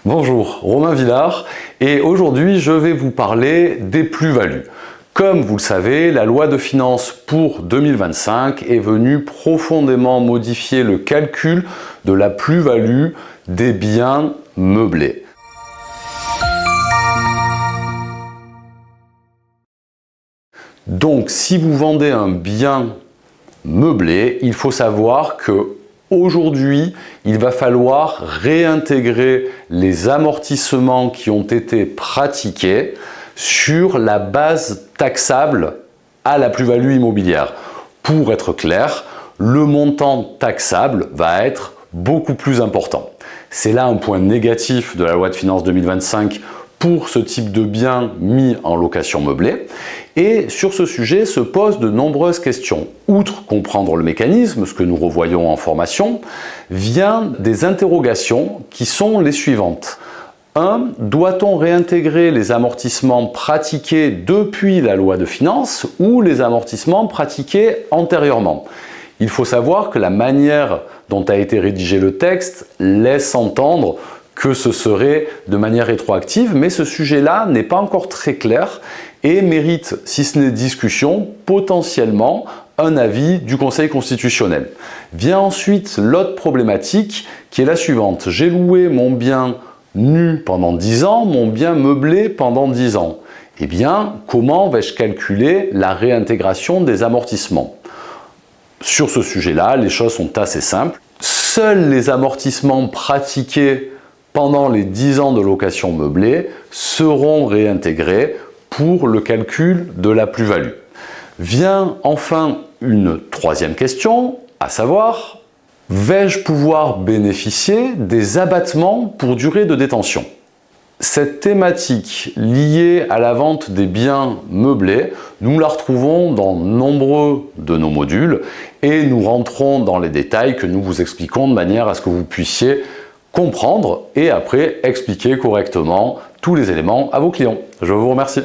Bonjour, Romain Villard et aujourd'hui je vais vous parler des plus-values. Comme vous le savez, la loi de finances pour 2025 est venue profondément modifier le calcul de la plus-value des biens meublés. Donc si vous vendez un bien meublé, il faut savoir que aujourd'hui, il va falloir réintégrer les amortissements qui ont été pratiqués sur la base taxable à la plus-value immobilière. Pour être clair, le montant taxable va être beaucoup plus important. C'est là un point négatif de la loi de finances 2025 pour ce type de bien mis en location meublée. Et sur ce sujet se posent de nombreuses questions. Outre comprendre le mécanisme, ce que nous revoyons en formation, vient des interrogations qui sont les suivantes. 1. Doit-on réintégrer les amortissements pratiqués depuis la loi de finances ou les amortissements pratiqués antérieurement? Il faut savoir que la manière dont a été rédigé le texte laisse entendre que ce serait de manière rétroactive, mais ce sujet-là n'est pas encore très clair et mérite, si ce n'est discussion, potentiellement un avis du Conseil constitutionnel. Vient ensuite l'autre problématique qui est la suivante. J'ai loué mon bien nu pendant 10 ans, mon bien meublé pendant 10 ans. Eh bien, comment vais-je calculer la réintégration des amortissements? Sur ce sujet-là, les choses sont assez simples. Seuls les amortissements pratiqués pendant les 10 ans de location meublée seront réintégrés pour le calcul de la plus-value. Vient enfin une troisième question, à savoir, vais-je pouvoir bénéficier des abattements pour durée de détention? Cette thématique liée à la vente des biens meublés, nous la retrouvons dans nombreux de nos modules et nous rentrons dans les détails que nous vous expliquons de manière à ce que vous puissiez comprendre et après expliquer correctement tous les éléments à vos clients. Je vous remercie.